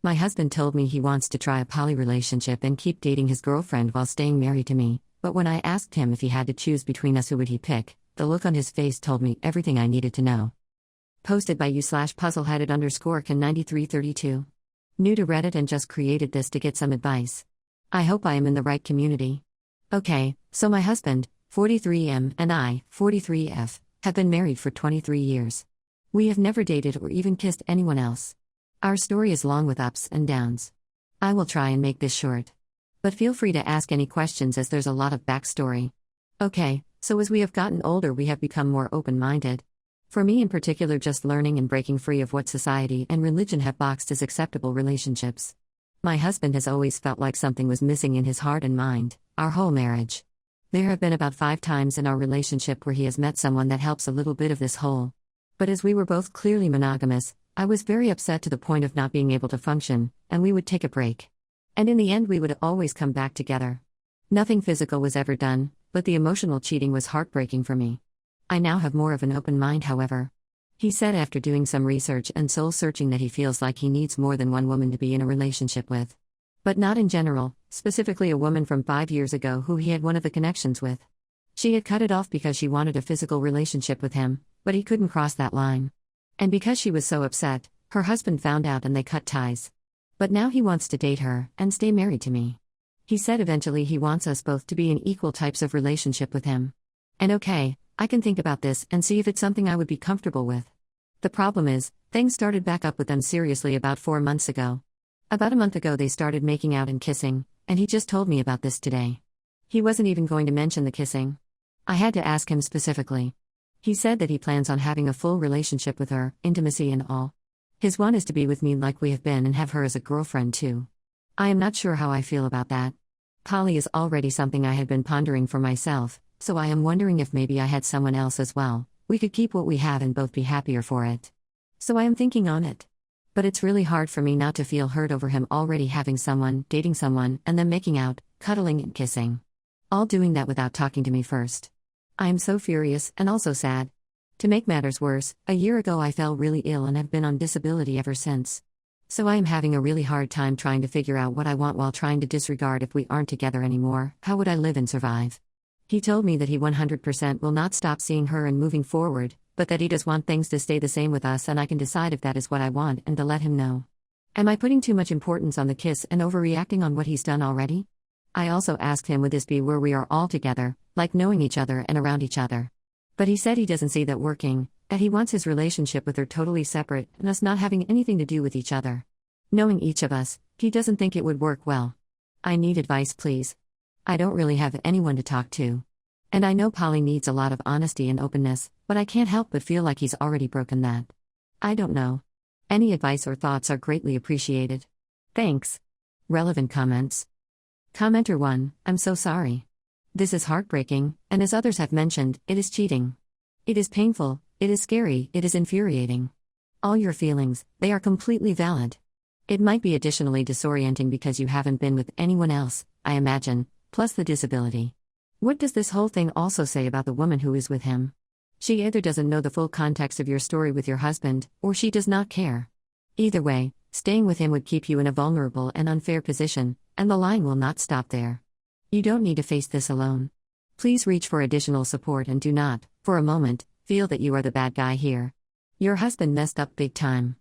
My husband told me he wants to try a poly relationship and keep dating his girlfriend while staying married to me, but when I asked him if he had to choose between us, who would he pick, the look on his face told me everything I needed to know. Posted by you/puzzleheaded_can9332. New to Reddit and just created this to get some advice. I hope I am in the right community. Okay, so my husband, 43M, and I, 43F, have been married for 23 years. We have never dated or even kissed anyone else. Our story is long with ups and downs. I will try and make this short. But feel free to ask any questions as there's a lot of backstory. Okay, so as we have gotten older, we have become more open-minded. For me in particular, just learning and breaking free of what society and religion have boxed as acceptable relationships. My husband has always felt like something was missing in his heart and mind, our whole marriage. There have been about 5 times in our relationship where he has met someone that helps a little bit of this hole. But as we were both clearly monogamous, I was very upset to the point of not being able to function, and we would take a break. And in the end, we would always come back together. Nothing physical was ever done, but the emotional cheating was heartbreaking for me. I now have more of an open mind, however. He said after doing some research and soul searching that he feels like he needs more than one woman to be in a relationship with. But not in general, specifically a woman from 5 years ago who he had one of the connections with. She had cut it off because she wanted a physical relationship with him, but he couldn't cross that line. And because she was so upset, her husband found out and they cut ties. But now he wants to date her and stay married to me. He said eventually he wants us both to be in equal types of relationship with him. And okay, I can think about this and see if it's something I would be comfortable with. The problem is, things started back up with them seriously about 4 months ago. About a month ago they started making out and kissing, and he just told me about this today. He wasn't even going to mention the kissing. I had to ask him specifically. He said that he plans on having a full relationship with her, intimacy and all. His one is to be with me like we have been and have her as a girlfriend too. I am not sure how I feel about that. Poly is already something I had been pondering for myself, so I am wondering if maybe I had someone else as well. We could keep what we have and both be happier for it. So I am thinking on it. But it's really hard for me not to feel hurt over him already having someone, dating someone, and then making out, cuddling and kissing. All doing that without talking to me first. I am so furious and also sad. To make matters worse, a year ago I fell really ill and have been on disability ever since. So I am having a really hard time trying to figure out what I want while trying to disregard if we aren't together anymore. How would I live and survive? He told me that he 100% will not stop seeing her and moving forward, but that he does want things to stay the same with us and I can decide if that is what I want and to let him know. Am I putting too much importance on the kiss and overreacting on what he's done already? I also asked him would this be where we are all together, like knowing each other and around each other. But he said he doesn't see that working, that he wants his relationship with her totally separate and us not having anything to do with each other. Knowing each of us, he doesn't think it would work well. I need advice, please. I don't really have anyone to talk to. And I know Poly needs a lot of honesty and openness, but I can't help but feel like he's already broken that. I don't know. Any advice or thoughts are greatly appreciated. Thanks. Relevant comments. Commenter 1, I'm so sorry. This is heartbreaking, and as others have mentioned, it is cheating. It is painful, it is scary, it is infuriating. All your feelings, they are completely valid. It might be additionally disorienting because you haven't been with anyone else, I imagine, plus the disability. What does this whole thing also say about the woman who is with him? She either doesn't know the full context of your story with your husband, or she does not care. Either way, staying with him would keep you in a vulnerable and unfair position, and the lying will not stop there. You don't need to face this alone. Please reach for additional support and do not, for a moment, feel that you are the bad guy here. Your husband messed up big time.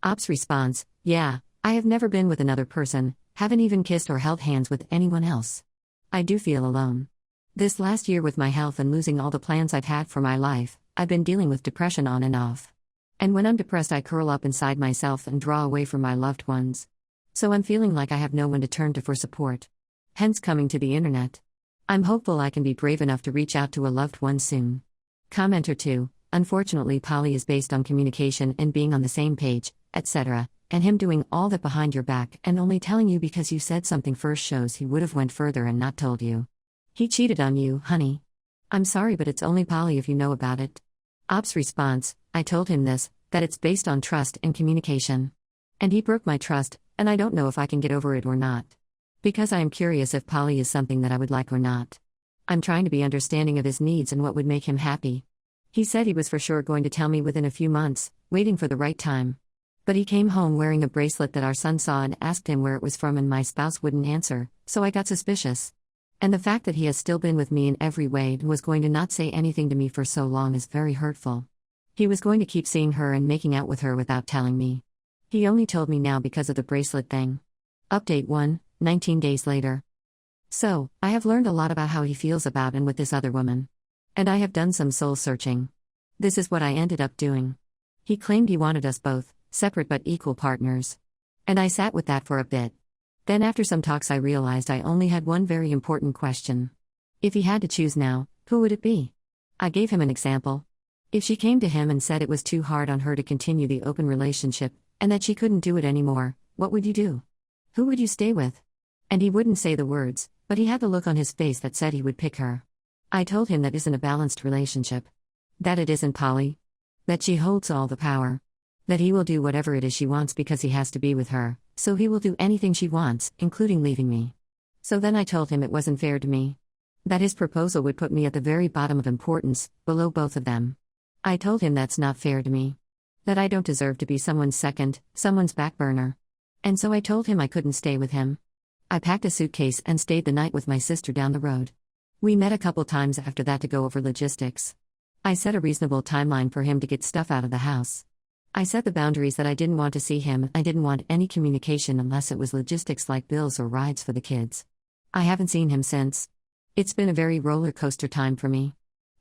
Ops response, yeah, I have never been with another person, haven't even kissed or held hands with anyone else. I do feel alone. This last year with my health and losing all the plans I've had for my life, I've been dealing with depression on and off. And when I'm depressed I curl up inside myself and draw away from my loved ones. So I'm feeling like I have no one to turn to for support. Hence coming to the internet. I'm hopeful I can be brave enough to reach out to a loved one soon. Commenter 2, unfortunately Poly is based on communication and being on the same page, etc., and him doing all that behind your back and only telling you because you said something first shows he would have went further and not told you. He cheated on you, honey. I'm sorry but it's only Poly if you know about it. Ops response, I told him this, that it's based on trust and communication. And he broke my trust, and I don't know if I can get over it or not. Because I am curious if Poly is something that I would like or not. I'm trying to be understanding of his needs and what would make him happy. He said he was for sure going to tell me within a few months, waiting for the right time. But he came home wearing a bracelet that our son saw and asked him where it was from, and my spouse wouldn't answer, so I got suspicious. And the fact that he has still been with me in every way and was going to not say anything to me for so long is very hurtful. He was going to keep seeing her and making out with her without telling me. He only told me now because of the bracelet thing. Update 1, 19 days later. So, I have learned a lot about how he feels about and with this other woman. And I have done some soul searching. This is what I ended up doing. He claimed he wanted us both, separate but equal partners. And I sat with that for a bit. Then after some talks I realized I only had one very important question. If he had to choose now, who would it be? I gave him an example. If she came to him and said it was too hard on her to continue the open relationship, and that she couldn't do it anymore, what would you do? Who would you stay with? And he wouldn't say the words, but he had the look on his face that said he would pick her. I told him that isn't a balanced relationship. That it isn't poly. That she holds all the power. That he will do whatever it is she wants because he has to be with her, so he will do anything she wants, including leaving me. So then I told him it wasn't fair to me. That his proposal would put me at the very bottom of importance, below both of them. I told him that's not fair to me. That I don't deserve to be someone's second, someone's back burner. And so I told him I couldn't stay with him. I packed a suitcase and stayed the night with my sister down the road. We met a couple times after that to go over logistics. I set a reasonable timeline for him to get stuff out of the house. I set the boundaries that I didn't want to see him. I didn't want any communication unless it was logistics like bills or rides for the kids. I haven't seen him since. It's been a very roller coaster time for me.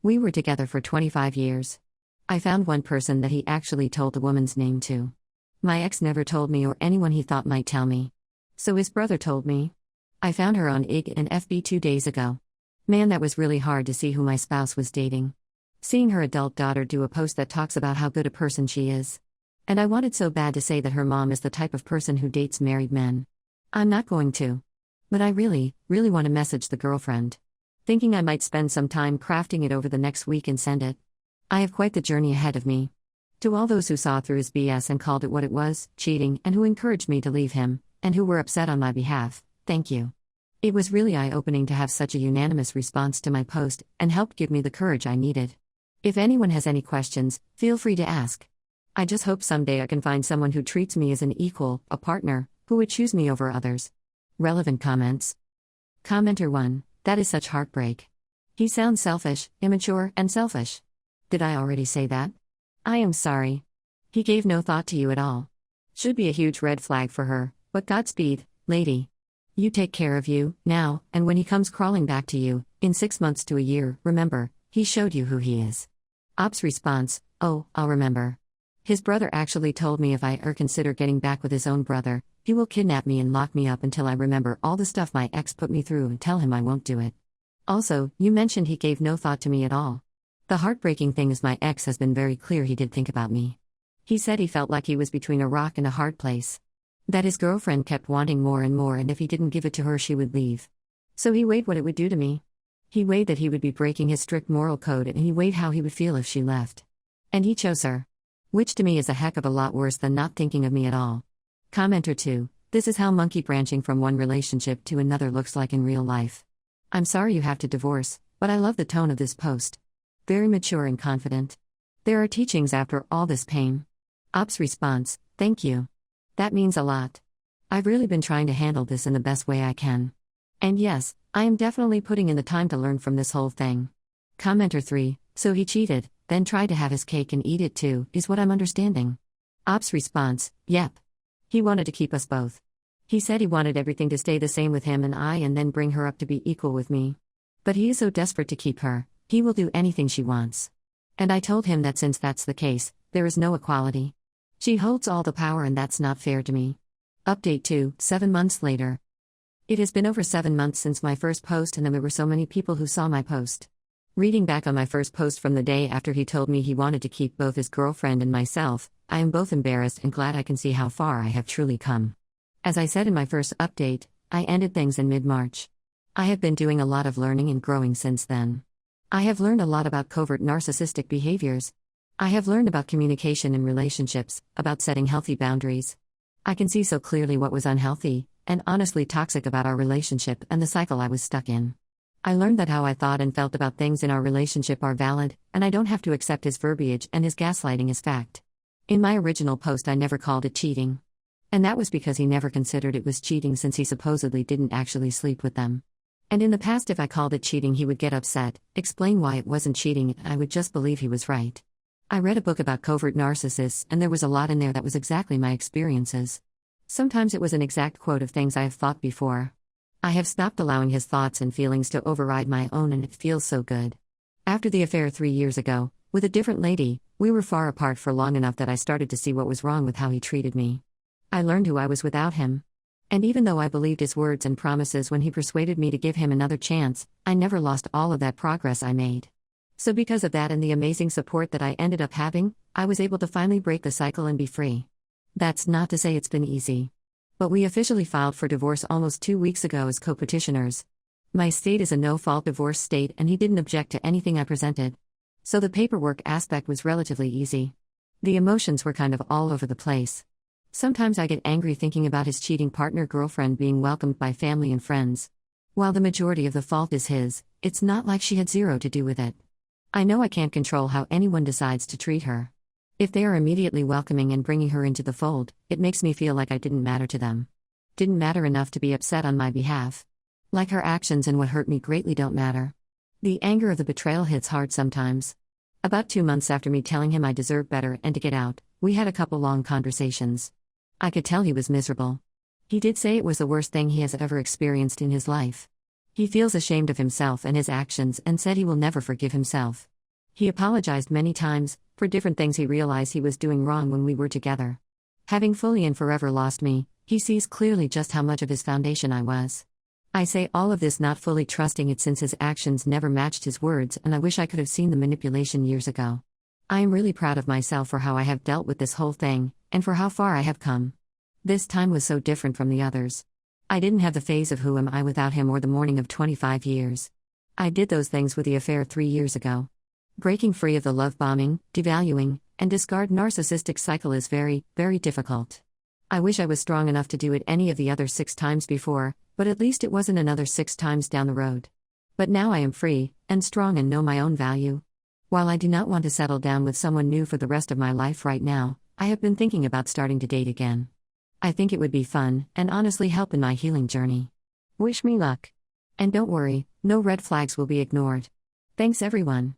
We were together for 25 years. I found one person that he actually told the woman's name to. My ex never told me or anyone he thought might tell me. So his brother told me. I found her on IG and FB 2 days ago. Man, that was really hard to see who my spouse was dating. Seeing her adult daughter do a post that talks about how good a person she is. And I wanted so bad to say that her mom is the type of person who dates married men. I'm not going to. But I really want to message the girlfriend. Thinking I might spend some time crafting it over the next week and send it. I have quite the journey ahead of me. To all those who saw through his BS and called it what it was, cheating, and who encouraged me to leave him, and who were upset on my behalf, thank you. It was really eye-opening to have such a unanimous response to my post, and helped give me the courage I needed. If anyone has any questions, feel free to ask. I just hope someday I can find someone who treats me as an equal, a partner, who would choose me over others. Relevant comments. Commenter 1, that is such heartbreak. He sounds selfish, immature, and selfish. Did I already say that? I am sorry. He gave no thought to you at all. Should be a huge red flag for her, but Godspeed, lady. You take care of you, now, and when he comes crawling back to you, in 6 months to a year, remember, he showed you who he is. Op's response, oh, I'll remember. His brother actually told me if I consider getting back with his own brother, he will kidnap me and lock me up until I remember all the stuff my ex put me through and tell him I won't do it. Also, you mentioned he gave no thought to me at all. The heartbreaking thing is my ex has been very clear he did think about me. He said he felt like he was between a rock and a hard place. That his girlfriend kept wanting more and if he didn't give it to her she would leave. So he weighed what it would do to me. He weighed that he would be breaking his strict moral code, and he weighed how he would feel if she left. And he chose her. Which to me is a heck of a lot worse than not thinking of me at all. Commenter 2, this is how monkey branching from one relationship to another looks like in real life. I'm sorry you have to divorce, but I love the tone of this post. Very mature and confident. There are teachings after all this pain. Op's response, thank you. That means a lot. I've really been trying to handle this in the best way I can. And yes, I am definitely putting in the time to learn from this whole thing. Commenter 3, so he cheated, then tried to have his cake and eat it too, is what I'm understanding. Op's response, yep. He wanted to keep us both. He said he wanted everything to stay the same with him and then bring her up to be equal with me. But he is so desperate to keep her, he will do anything she wants. And I told him that since that's the case, there is no equality. She holds all the power and that's not fair to me. Update 2, 7 months later. It has been over 7 months since my first post, and there were so many people who saw my post. Reading back on my first post from the day after he told me he wanted to keep both his girlfriend and myself, I am both embarrassed and glad I can see how far I have truly come. As I said in my first update, I ended things in mid-March. I have been doing a lot of learning and growing since then. I have learned a lot about covert narcissistic behaviors. I have learned about communication in relationships, about setting healthy boundaries. I can see so clearly what was unhealthy, and honestly toxic about our relationship and the cycle I was stuck in. I learned that how I thought and felt about things in our relationship are valid, and I don't have to accept his verbiage and his gaslighting as fact. In my original post, I never called it cheating. And that was because he never considered it was cheating since he supposedly didn't actually sleep with them. And in the past, if I called it cheating, he would get upset, explain why it wasn't cheating, and I would just believe he was right. I read a book about covert narcissists, and there was a lot in there that was exactly my experiences. Sometimes it was an exact quote of things I have thought before. I have stopped allowing his thoughts and feelings to override my own, and it feels so good. After the affair 3 years ago, with a different lady, we were far apart for long enough that I started to see what was wrong with how he treated me. I learned who I was without him. And even though I believed his words and promises when he persuaded me to give him another chance, I never lost all of that progress I made. So because of that and the amazing support that I ended up having, I was able to finally break the cycle and be free. That's not to say it's been easy. But we officially filed for divorce almost 2 weeks ago as co-petitioners. My state is a no-fault divorce state, and he didn't object to anything I presented. So the paperwork aspect was relatively easy. The emotions were kind of all over the place. Sometimes I get angry thinking about his cheating partner girlfriend being welcomed by family and friends. While the majority of the fault is his, it's not like she had zero to do with it. I know I can't control how anyone decides to treat her. If they are immediately welcoming and bringing her into the fold, it makes me feel like I didn't matter to them. Didn't matter enough to be upset on my behalf. Like her actions and what hurt me greatly don't matter. The anger of the betrayal hits hard sometimes. About 2 months after me telling him I deserve better and to get out, we had a couple long conversations. I could tell he was miserable. He did say it was the worst thing he has ever experienced in his life. He feels ashamed of himself and his actions and said he will never forgive himself. He apologized many times for different things he realized he was doing wrong when we were together. Having fully and forever lost me, he sees clearly just how much of his foundation I was. I say all of this not fully trusting it since his actions never matched his words, and I wish I could have seen the manipulation years ago. I am really proud of myself for how I have dealt with this whole thing, and for how far I have come. This time was so different from the others. I didn't have the phase of who am I without him or the mourning of 25 years. I did those things with the affair 3 years ago. Breaking free of the love bombing, devaluing, and discard narcissistic cycle is very, very difficult. I wish I was strong enough to do it any of the other 6 times before, but at least it wasn't another 6 times down the road. But now I am free, and strong and know my own value. While I do not want to settle down with someone new for the rest of my life right now, I have been thinking about starting to date again. I think it would be fun, and honestly help in my healing journey. Wish me luck. And don't worry, no red flags will be ignored. Thanks everyone.